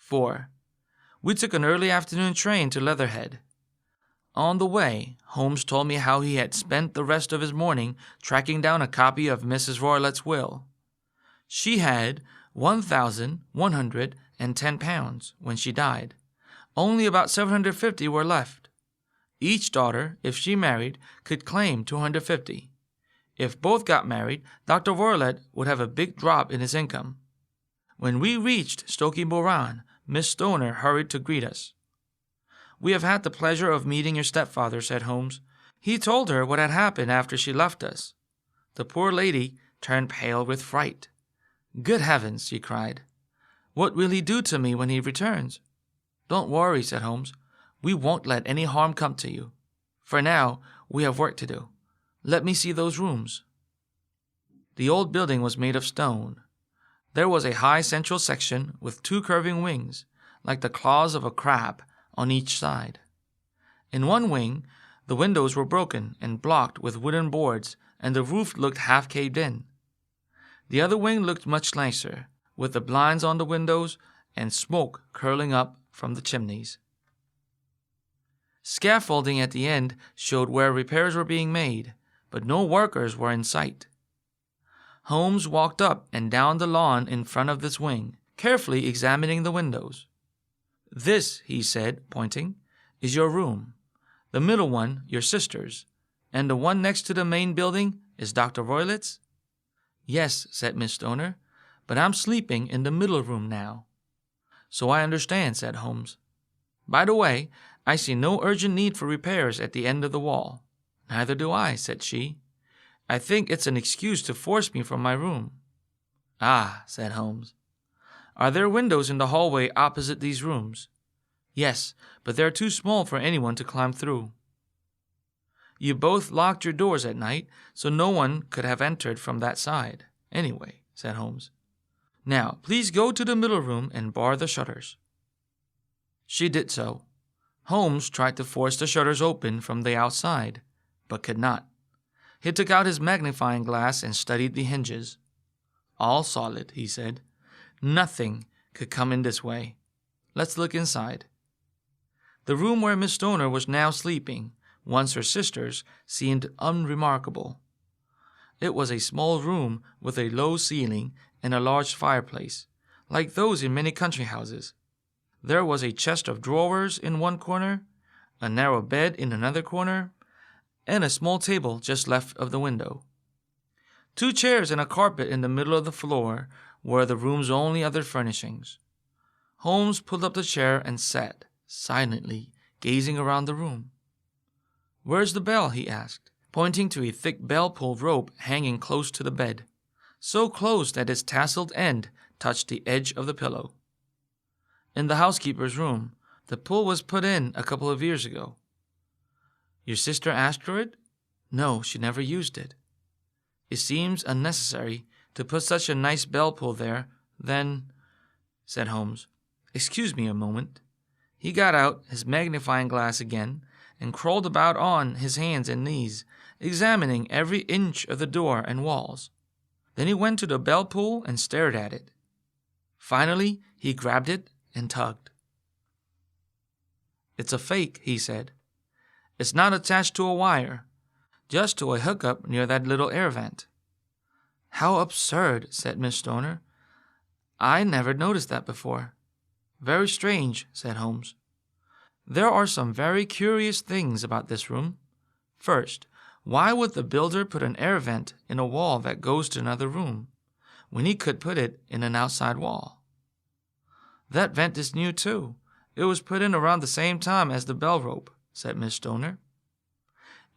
4. We took an early afternoon train to Leatherhead. On the way, Holmes told me how he had spent the rest of his morning tracking down a copy of Mrs. Roylett's will. She had £1,110 when she died. Only about $750 were left. Each daughter, if she married, could claim $250. If both got married, Dr. Roylett would have a big drop in his income. When we reached Stoke Moran, Miss Stoner hurried to greet us. "We have had the pleasure of meeting your stepfather," said Holmes. "He told her what had happened after she left us." The poor lady turned pale with fright. "Good heavens," she cried. "What will he do to me when he returns?" "Don't worry," said Holmes. "We won't let any harm come to you. For now, we have work to do. Let me see those rooms." The old building was made of stone. There was a high central section with 2 curving wings, like the claws of a crab, on each side. In one wing, the windows were broken and blocked with wooden boards, and the roof looked half caved in. The other wing looked much nicer, with the blinds on the windows and smoke curling up from the chimneys. Scaffolding at the end showed where repairs were being made, but no workers were in sight. Holmes walked up and down the lawn in front of this wing, carefully examining the windows. "This," he said, pointing, "is your room. The middle one, your sister's, and the one next to the main building is Dr. Roylett's?" "Yes," said Miss Stoner, "but I'm sleeping in the middle room now." "So I understand," said Holmes. "By the way, I see no urgent need for repairs at the end of the wall." "Neither do I," said she. "I think it's an excuse to force me from my room." "Ah," said Holmes. "Are there windows in the hallway opposite these rooms?" "Yes, but they're too small for anyone to climb through." "You both locked your doors at night, so no one could have entered from that side, anyway," said Holmes. "Now, please go to the middle room and bar the shutters." She did so. Holmes tried to force the shutters open from the outside, but could not. He took out his magnifying glass and studied the hinges. "All solid," he said. "Nothing could come in this way. Let's look inside." The room where Miss Stoner was now sleeping, once her sister's, seemed unremarkable. It was a small room with a low ceiling and a large fireplace, like those in many country houses. There was a chest of drawers in one corner, a narrow bed in another corner, and a small table just left of the window. 2 chairs and a carpet in the middle of the floor were the room's only other furnishings. Holmes pulled up the chair and sat, silently gazing around the room. "Where's the bell?" he asked, pointing to a thick bell-pull rope hanging close to the bed, so close that its tasseled end touched the edge of the pillow. "In the housekeeper's room. The pull was put in a couple of years ago." "Your sister asked for it?" "No, she never used it." "It seems unnecessary to put such a nice bell-pull there, then," said Holmes. "Excuse me a moment." He got out his magnifying glass again and crawled about on his hands and knees, examining every inch of the door and walls. Then he went to the bell-pull and stared at it. Finally, he grabbed it and tugged. "It's a fake," he said. "It's not attached to a wire, just to a hookup near that little air vent." "How absurd," said Miss Stoner. "I never noticed that before." "Very strange," said Holmes. "There are some very curious things about this room. First, why would the builder put an air vent in a wall that goes to another room, when he could put it in an outside wall? That vent is new, too. It was put in around the same time as the bell rope," said Miss Stoner.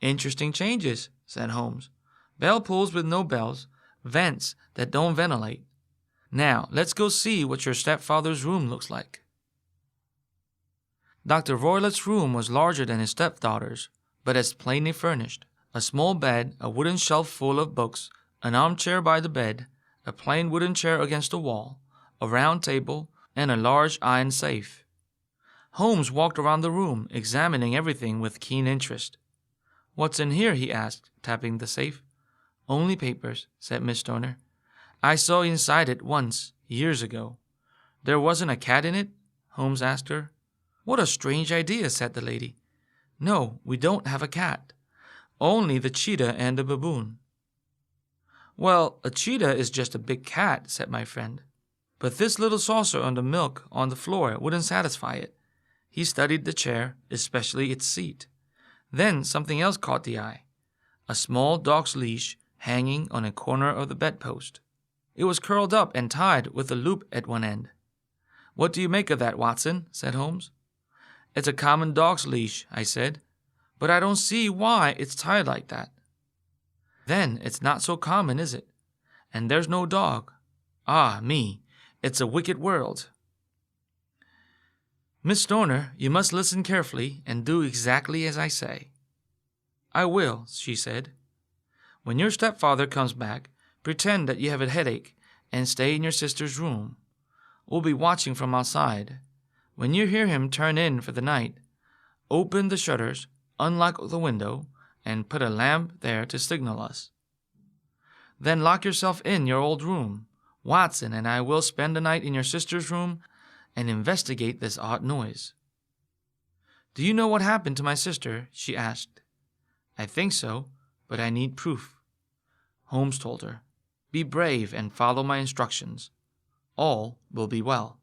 "Interesting changes," said Holmes. "Bell pulls with no bells, vents that don't ventilate. Now, let's go see what your stepfather's room looks like." Dr. Roylett's room was larger than his stepdaughter's, but as plainly furnished. A small bed, a wooden shelf full of books, an armchair by the bed, a plain wooden chair against the wall, a round table, and a large iron safe. Holmes walked around the room, examining everything with keen interest. "What's in here?" he asked, tapping the safe. "Only papers," said Miss Stoner. "I saw inside it once, years ago. There wasn't a cat in it, Holmes asked her. "What a strange idea," said the lady. "No, we don't have a cat. Only the cheetah and the baboon." "Well, a cheetah is just a big cat," said my friend. But this little saucer on the milk on the floor wouldn't satisfy it. He studied the chair, especially its seat. Then something else caught the eye. A small dog's leash hanging on a corner of the bedpost. It was curled up and tied with a loop at one end. "What do you make of that, Watson?" said Holmes. "It's a common dog's leash," I said, "but I don't see why it's tied like that." "Then it's not so common, is it? And there's no dog. Ah, me, it's a wicked world." "Miss Stoner, you must listen carefully and do exactly as I say." "I will," she said. "When your stepfather comes back, pretend that you have a headache and stay in your sister's room. We'll be watching from outside. When you hear him turn in for the night, open the shutters, unlock the window, and put a lamp there to signal us. Then lock yourself in your old room. Watson and I will spend the night in your sister's room and investigate this odd noise." "Do you know what happened to my sister?" she asked. "I think so, but I need proof." Holmes told her, "Be brave and follow my instructions. All will be well."